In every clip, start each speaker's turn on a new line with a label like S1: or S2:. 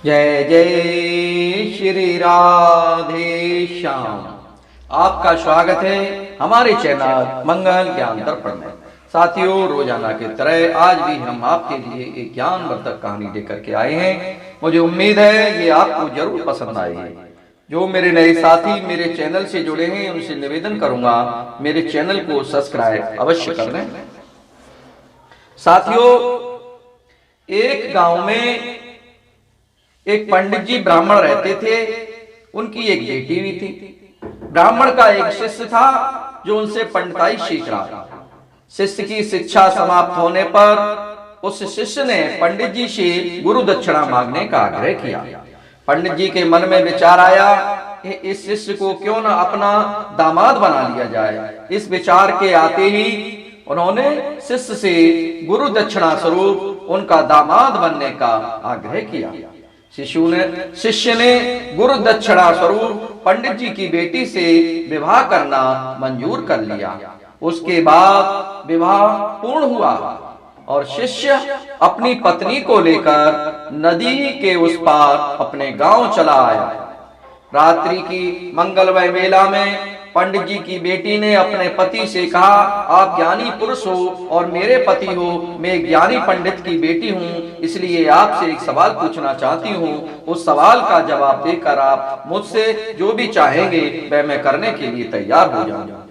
S1: जय जय श्री राधे श्याम। आपका स्वागत है हमारे चैनल मंगल ज्ञान दर्पण में। साथियों, रोजाना की तरह आज भी हम आपके लिए एक ज्ञानवर्धक कहानी लेकर के आए हैं। मुझे उम्मीद है ये आपको जरूर पसंद आएगी। जो मेरे नए साथी मेरे चैनल से जुड़े हैं उनसे निवेदन करूंगा मेरे चैनल को सब्सक्राइब अवश्य कर लें। साथियों, एक गांव में एक पंडित जी ब्राह्मण रहते थे। उनकी एक बेटी भी थी। ब्राह्मण का एक शिष्य था जो उनसे पंडिताई सीख रहा था। शिष्य की शिक्षा समाप्त होने पर उस शिष्य ने पंडित जी से गुरु दक्षिणा मांगने का आग्रह किया। पंडित जी के मन में विचार आया कि इस शिष्य को क्यों न अपना दामाद बना लिया जाए। इस विचार के आते ही उन्होंने शिष्य से गुरु दक्षिणा स्वरूप उनका दामाद बनने का आग्रह किया। शिष्य ने गुरु दक्षिणा स्वरूप पंडित जी की बेटी से विवाह करना मंजूर कर लिया। उसके बाद विवाह पूर्ण हुआ और शिष्य अपनी पत्नी को लेकर नदी के उस पार अपने गांव चला आया। रात्रि की मंगलमय वेला में पंडित जी की बेटी ने अपने पति से कहा, आप ज्ञानी पुरुष हो और मेरे पति हो। मैं एक ज्ञानी पंडित की बेटी हूँ, इसलिए आपसे एक सवाल पूछना चाहती हूँ। उस सवाल का जवाब देकर आप मुझसे जो भी चाहेंगे वह मैं करने के लिए तैयार हो जाऊंगा।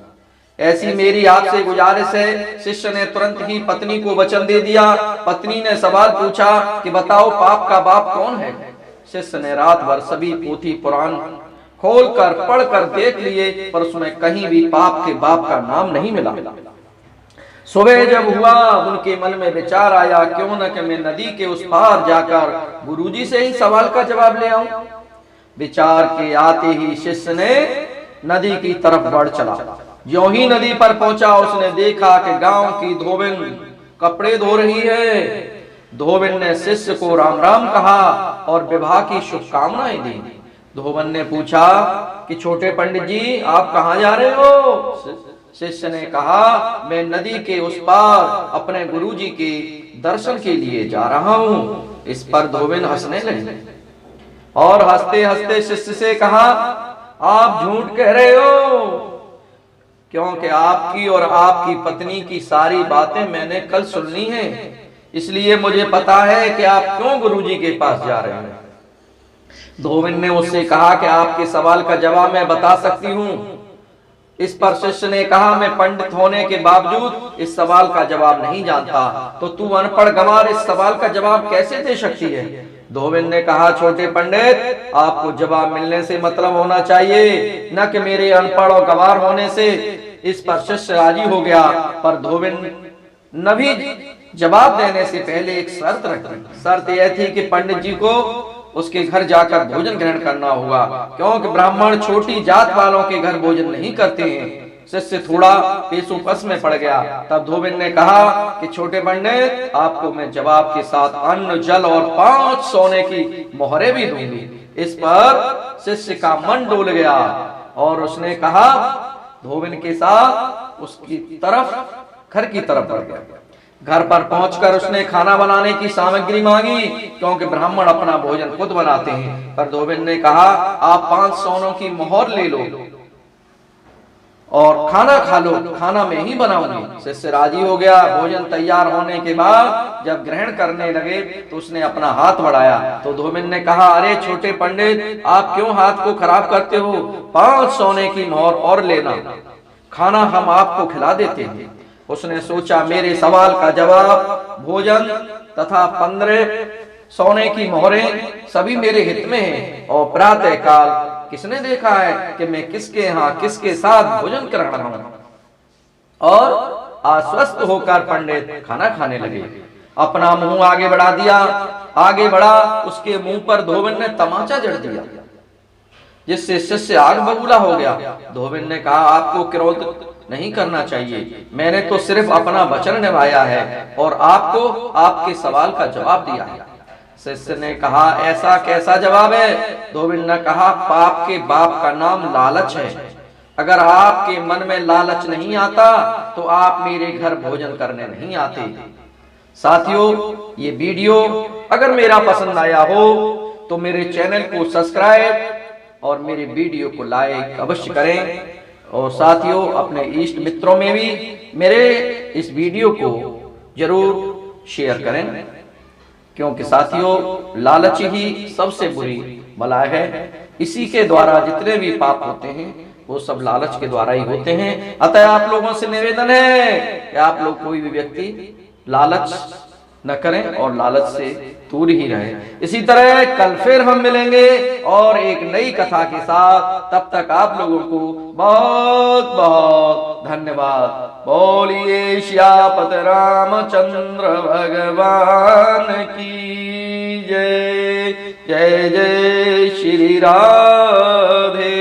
S1: ऐसी मेरी आपसे गुजारिश है। शिष्य ने तुरंत ही पत्नी को वचन दे दिया। पत्नी ने सवाल पूछा कि बताओ, पाप का बाप कौन है? शिष्य ने रात भर सभी पोथी पुराण खोलकर पढ़कर देख लिए, पर उसमें कहीं भी पाप के बाप का नाम नहीं मिला। सुबह जब हुआ, उनके मन में विचार आया, क्यों न कि मैं नदी के उस पार जाकर गुरुजी से ही सवाल का जवाब ले आऊं। विचार के आते ही शिष्य ने नदी की तरफ बढ़ चला। ज्यों ही नदी पर पहुंचा, उसने देखा कि गांव की धोबिन कपड़े धो रही है। धोबिन ने शिष्य को राम राम कहा और विवाह की शुभकामनाएं दी। धोबन ने पूछा कि छोटे पंडित जी, आप कहाँ जा रहे हो? शिष्य ने कहा, मैं नदी के उस पार अपने गुरुजी के दर्शन के लिए जा रहा हूँ। इस पर धोबिन हंसने लगे और हंसते हंसते शिष्य से कहा, आप झूठ कह रहे हो, क्योंकि आपकी और आपकी पत्नी की सारी बातें मैंने कल सुन ली हैं। इसलिए मुझे पता है कि आप क्यों गुरुजी के पास जा रहे हैं। धोबिन ने उससे कहा कि आपके सवाल का जवाब मैं बता सकती हूँ। इस पर शिष्य ने कहा, मैं पंडित होने के बावजूद इस सवाल का जवाब नहीं जानता, तो तू अनपढ़ गंवार इस सवाल का जवाब कैसे दे सकती है? धोबिन ने कहा, छोटे पंडित, आपको जवाब मिलने से मतलब होना चाहिए, न कि मेरे अनपढ़ और गंवार होने से। इस पर शिष्य राजी हो गया, पर धोबिन न भी जवाब देने से पहले एक शर्त रखी। शर्त यह थी कि पंडित जी को उसके घर जाकर भोजन ग्रहण करना होगा, क्योंकि ब्राह्मण छोटी जात वालों के घर भोजन नहीं करते हैं। शिष्य थोड़ा पेशोपस में पड़ गया। तब धोबिन ने कहा कि छोटे पंडित, आपको मैं जवाब के साथ अन्न, जल और 5 सोने की मोहरें भी दूंगी। इस पर शिष्य का मन डोल गया और उसने कहा, धोबिन के साथ उसकी तरफ घर की तरफ बढ़ गया। घर पर पहुंचकर उसने खाना बनाने की सामग्री मांगी, क्योंकि ब्राह्मण अपना भोजन खुद बनाते हैं। पर धोबिन ने कहा, आप 5 सोनों की मोहर ले लो और खाना खा लो, खाना मैं ही बनाऊंगी। शिष्य राजी हो गया। भोजन तैयार होने के बाद जब ग्रहण करने लगे तो उसने अपना हाथ बढ़ाया, तो धोबिन ने कहा, अरे छोटे पंडित, आप क्यों हाथ को खराब करते हो? 5 सोने की मोहर और लेना, खाना हम आपको खिला देते हैं। उसने सोचा, मेरे सवाल का जवाब, भोजन तथा 15 सोने की मोहरें सभी मेरे हित में हैं। और प्रातः काल किसने देखा है कि मैं किसके यहाँ किसके साथ भोजन कर रहा हूँ? और आश्वस्त होकर पंडित खाना खाने लगे। अपना मुंह आगे बढ़ा दिया। आगे बढ़ा, उसके मुंह पर धोबिन ने तमाचा जड़ दिया, जिससे शिष्य आग बबूला हो गया। धोबिन ने कहा, आपको क्रोध नहीं करना चाहिए, मैंने तो सिर्फ अपना वचन निभाया है और आपको आपके सवाल का जवाब दिया है। शिष्य ने कहा, ऐसा कैसा जवाब है? धोबिन ने कहा, पाप के बाप का नाम लालच है। अगर आपके मन में लालच नहीं आता तो आप मेरे घर भोजन करने नहीं आते। साथियों, ये वीडियो अगर मेरा पसंद आया हो तो मेरे चैनल को सब्सक्राइब और मेरे वीडियो को लाइक अवश्य करें। और साथियों, अपने इष्ट मित्रों में भी मेरे इस वीडियो को जरूर शेयर करें, क्योंकि साथियों लालच ही सबसे बुरी बला है। इसी के द्वारा जितने भी पाप होते हैं वो सब लालच के द्वारा ही होते हैं। अतः आप लोगों से निवेदन है कि आप लोग कोई भी व्यक्ति लालच न करें और लालच से दूर ही रहे। इसी तरह कल फिर हम मिलेंगे और एक नई कथा के साथ। तब तक आप लोगों को बहुत बहुत धन्यवाद। बोलिए श्यापत रामचंद्र भगवान की जय। जय जय श्री राधे।